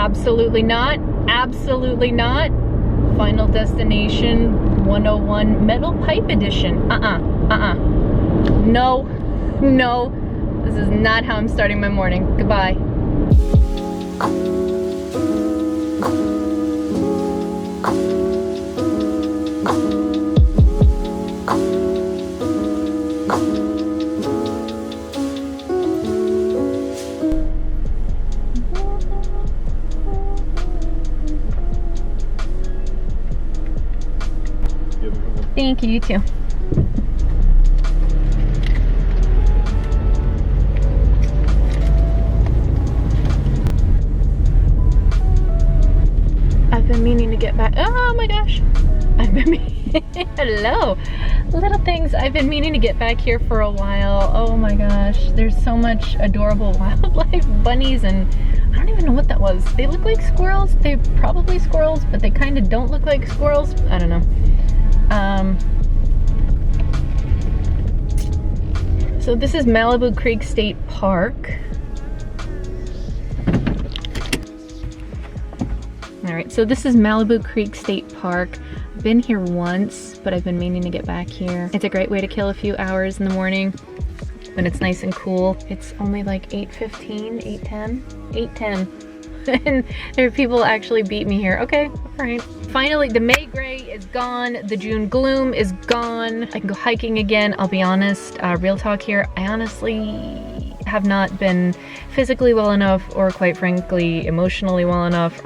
Absolutely not. Absolutely not. Final Destination 101 Metal Pipe Edition. No. No. This is not how I'm starting my morning. Goodbye. Thank you, you too. I've been meaning to get back. Oh my gosh. I've been hello. Little things. I've been meaning to get back here for a while. Oh my gosh. There's so much adorable wildlife, bunnies, and I don't even know what that was. They look like squirrels. They're probably squirrels, but they kind of don't look like squirrels. I don't know. So this is Malibu Creek State Park. All right, so this is Malibu Creek State Park. I've been here once, but I've been meaning to get back here. It's a great way to kill a few hours in the morning when it's nice and cool. It's only like 8:15, 8:10, 8:10. And there are people actually beat me here. Okay, all right. Finally, the May gray is gone. The June gloom is gone. I can go hiking again. I'll be honest, real talk here. I honestly have not been physically well enough, or quite frankly, emotionally well enough.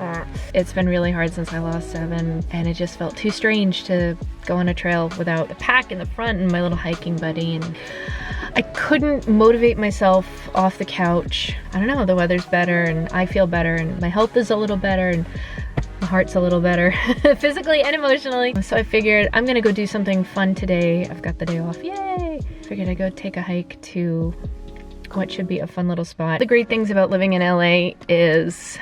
It's been really hard since I lost 7, and it just felt too strange to go on a trail without a pack in the front and my little hiking buddy. And I couldn't motivate myself off the couch. I don't know, the weather's better and I feel better and my health is a little better and my heart's a little better physically and emotionally. So I figured I'm gonna go do something fun today. I've got the day off, yay! Figured I'd go take a hike to what should be a fun little spot. The great things about living in LA is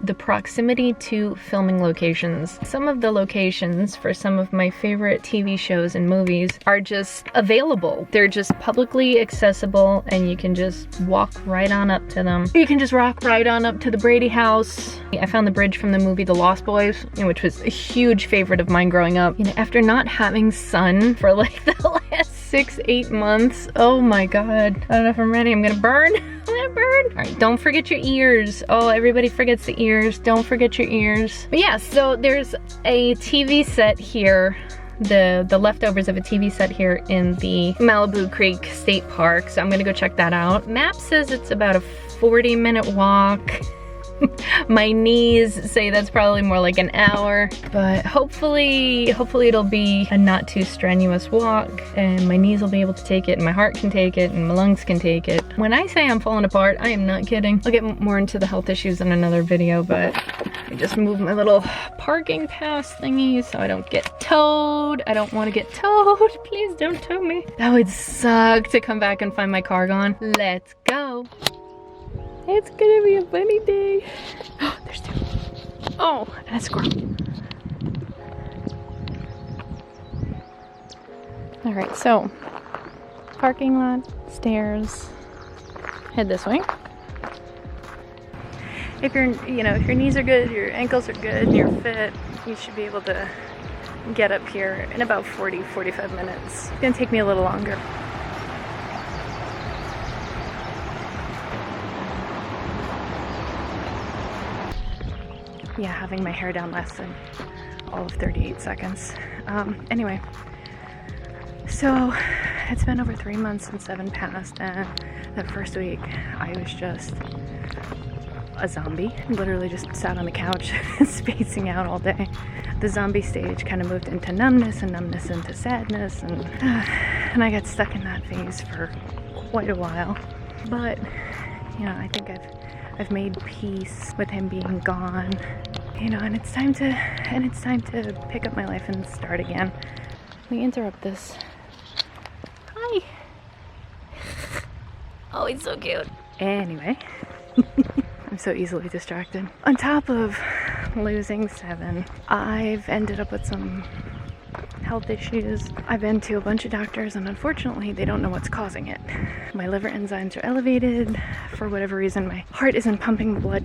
the proximity to filming locations. Some of the locations for some of my favorite TV shows and movies are just available. They're just publicly accessible and you can just walk right on up to them. You can just walk right on up to the Brady house. I found the bridge from the movie The Lost Boys, which was a huge favorite of mine growing up. You know, after not having sun for like the last 6-8 months, oh my god. I don't know if I'm ready. I'm gonna burn. I'm gonna burn. All right, don't forget your ears. Oh, everybody forgets the ears. Don't forget your ears. But yeah, so there's a TV set here, the leftovers of a TV set here in the Malibu Creek State Park. So I'm gonna go check that out. Map says it's about a 40-minute walk. My knees say that's probably more like an hour, but hopefully it'll be a not too strenuous walk and my knees will be able to take it and my heart can take it and my lungs can take it. When I say I'm falling apart, I am not kidding. I'll get more into the health issues in another video, but I just moved my little parking pass thingy so I don't get towed. I don't want to get towed. Please don't tow me. That would suck to come back and find my car gone. Let's go. It's gonna be a funny day. Oh, there's 2. Oh, and a squirrel. All right, so parking lot, stairs, head this way. If you're, if your knees are good, your ankles are good, and you're fit, you should be able to get up here in about 40-45 minutes. It's gonna take me a little longer. Yeah, having my hair down less than all of 38 seconds. Anyway, so it's been over 3 months since 7 passed, and that first week I was just a zombie. Literally just sat on the couch spacing out all day. The zombie stage kind of moved into numbness and numbness into sadness, and I got stuck in that phase for quite a while. But, I think I've made peace with him being gone, and it's time to pick up my life and start again. Let me interrupt this. Hi. Oh, he's so cute. Anyway, I'm so easily distracted. On top of losing 7, I've ended up with some health issues. I've been to a bunch of doctors and unfortunately they don't know what's causing it. My liver enzymes are elevated. For whatever reason, my heart isn't pumping blood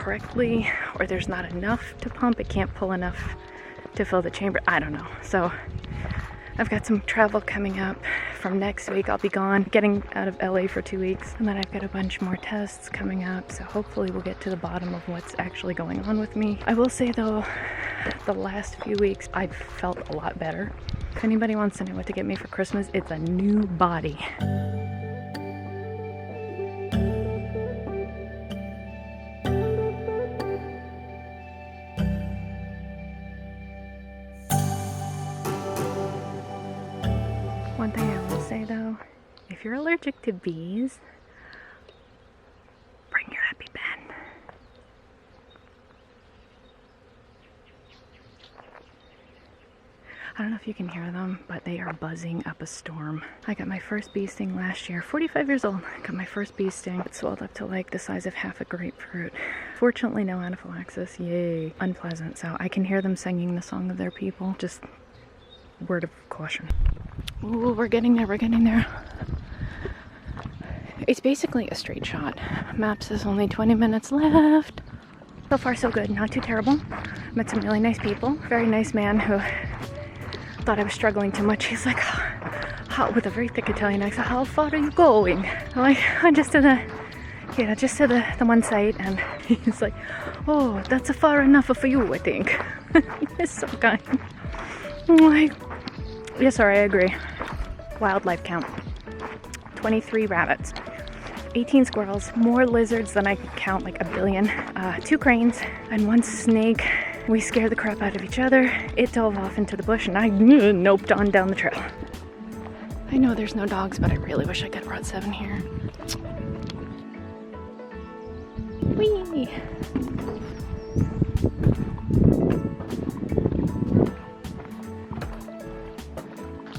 correctly, or there's not enough to pump. It can't pull enough to fill the chamber. I don't know. So I've got some travel coming up. From next week I'll be gone, getting out of LA for 2 weeks, and then I've got a bunch more tests coming up, so hopefully we'll get to the bottom of what's actually going on with me. I will say though, the last few weeks I've felt a lot better. If anybody wants to know what to get me for Christmas, it's a new body. One thing I will say though, if you're allergic to bees, bring your EpiPen. I don't know if you can hear them, but they are buzzing up a storm. I got my first bee sting last year, 45 years old. I got my first bee sting. It swelled up to like the size of half a grapefruit. Fortunately, no anaphylaxis, yay. Unpleasant, so I can hear them singing the song of their people. Just word of caution. Ooh, we're getting there, we're getting there. It's basically a straight shot. Map says only 20 minutes left. So far so good, not too terrible. Met some really nice people. Very nice man who thought I was struggling too much. He's like, how, with a very thick Italian accent, how far are you going? I'm like, I'm just to the, yeah, just to the one site. And he's like, oh, that's far enough for you, I think. He's so kind. I'm like, yes, sir, I agree. Wildlife count. 23 rabbits, 18 squirrels, more lizards than I could count, like a billion, 2 cranes, and 1 snake. We scared the crap out of each other. It dove off into the bush and I noped on down the trail. I know there's no dogs, but I really wish I could have brought 7 here. Whee!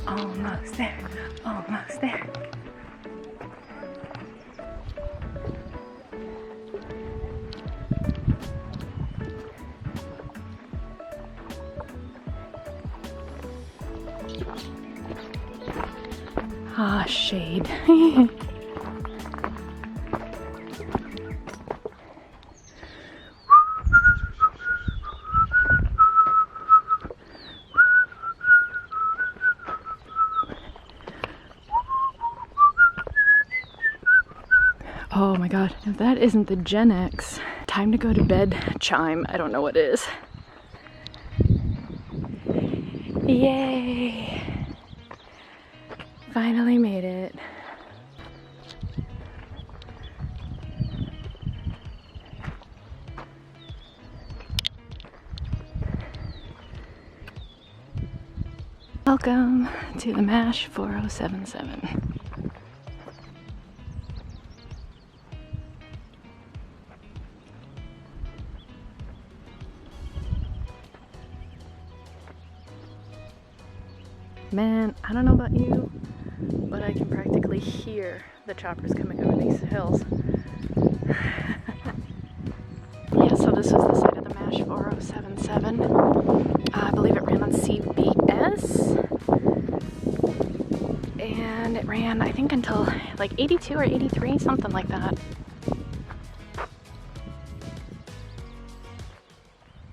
Almost there, almost there. Ah, shade. Oh my god, if that isn't the Gen X time to go to bed chime, I don't know what is. Yay! Finally made it. Welcome to the MASH 4077. Man, I don't know about you, but I can practically hear the choppers coming over these hills. Yeah, so this was the site of the MASH 4077. I believe it ran on CBS. And it ran, I think, until like 82 or 83, something like that.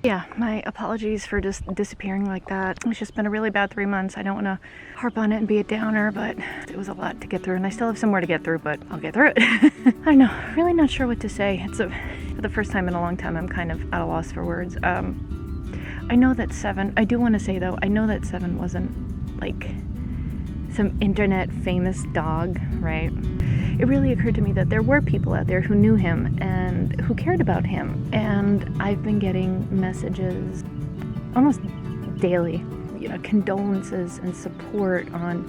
Yeah, my apologies for just disappearing like that. It's just been a really bad 3 months. I don't want to harp on it and be a downer, but it was a lot to get through, and I still have some more to get through, but I'll get through it. I don't know, really not sure what to say. For the first time in a long time, I'm kind of at a loss for words. I know that 7, I do want to say though, I know that 7 wasn't like some internet famous dog, right? It really occurred to me that there were people out there who knew him and who cared about him. And I've been getting messages almost daily, you know, condolences and support on,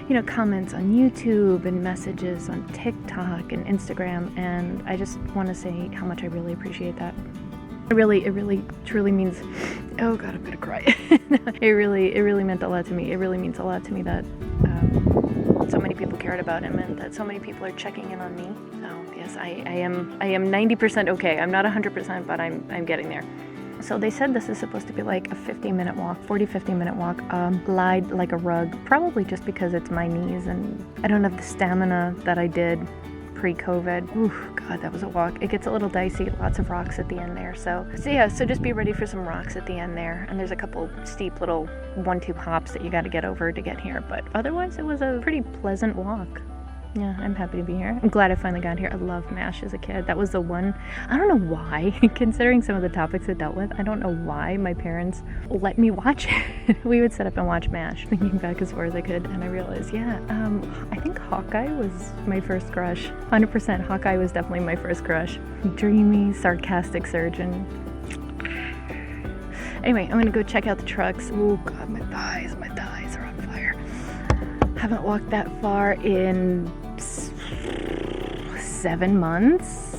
you know, comments on YouTube and messages on TikTok and Instagram. And I just want to say how much I really appreciate that. It really truly means, oh God, I'm gonna cry. It really meant a lot to me. It really means a lot to me that so many people cared about him and that so many people are checking in on me. So yes, I am 90% okay. I'm not 100%, but I'm getting there. So they said this is supposed to be like a 50-minute walk, 50-minute walk, lied like a rug, probably just because it's my knees and I don't have the stamina that I did pre-COVID. Oof, God, that was a walk. It gets a little dicey, lots of rocks at the end there. So yeah, so just be ready for some rocks at the end there. And there's a couple steep little 1-2 hops that you got to get over to get here. But otherwise, it was a pretty pleasant walk. Yeah, I'm happy to be here. I'm glad I finally got here. I loved MASH as a kid. That was the one, I don't know why, considering some of the topics it dealt with, I don't know why my parents let me watch it. We would set up and watch MASH, thinking back as far as I could, and I realized, yeah, I think Hawkeye was my first crush. 100% Hawkeye was definitely my first crush. Dreamy, sarcastic surgeon. Anyway, I'm gonna go check out the trucks. Oh God, my thighs are on fire. Haven't walked that far in 7 months.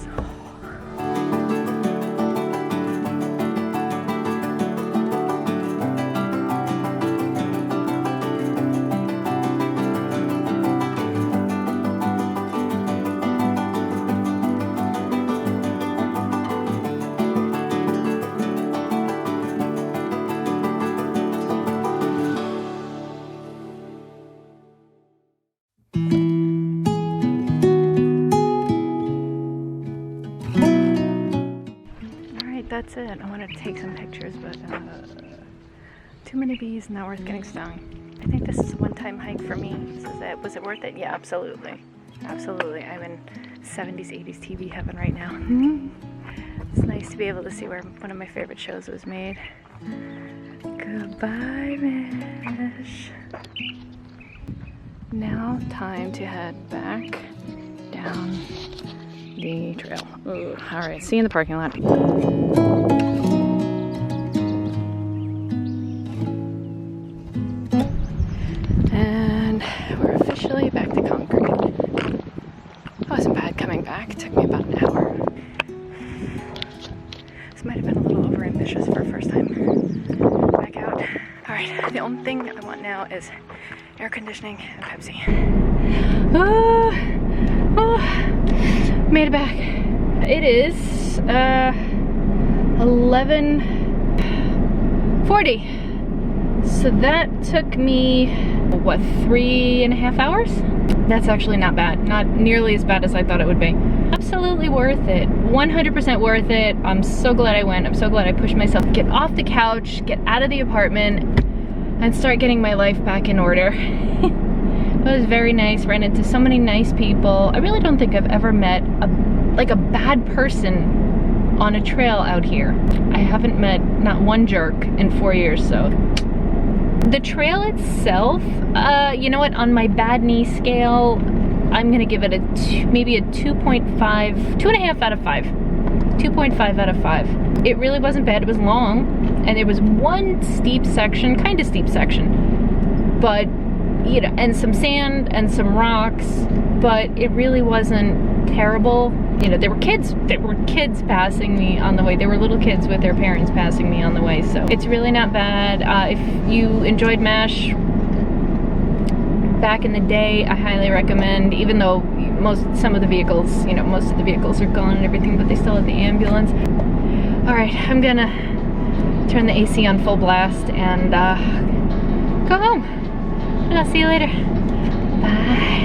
That's it. I wanted to take some pictures, but too many bees, not worth getting stung. I think this is a one-time hike for me. This is it. Was it worth it? Yeah, absolutely. Absolutely. I'm in 70s, 80s TV heaven right now. It's nice to be able to see where one of my favorite shows was made. Goodbye, Mish. Now, time to head back down the trail. Ooh, all right, see you in the parking lot. And we're officially back to concrete. It wasn't bad coming back. It took me about an hour. This might have been a little overambitious for a first time back out. All right, the only thing I want now is air conditioning and Pepsi. Made it back. It is 11:40. So that took me, what, 3.5 hours? That's actually not bad. Not nearly as bad as I thought it would be. Absolutely worth it. 100% worth it. I'm so glad I went. I'm so glad I pushed myself to get off the couch, get out of the apartment, and start getting my life back in order. It was very nice. Ran into so many nice people. I really don't think I've ever met a bad person on a trail out here. I haven't met not one jerk in 4 years, so. The trail itself, you know what, on my bad knee scale, I'm gonna give it maybe a 2.5 out of 5. 2.5 out of 5. It really wasn't bad. It was long, and there was one steep section, kind of steep section, but you know, and some sand and some rocks, but it really wasn't terrible. You know, there were kids passing me on the way. There were little kids with their parents passing me on the way, so it's really not bad. If you enjoyed MASH back in the day, I highly recommend, even though some of the vehicles, you know, most of the vehicles are gone and everything, but they still have the ambulance. All right, I'm gonna turn the AC on full blast and go home. And I'll see you later. Bye.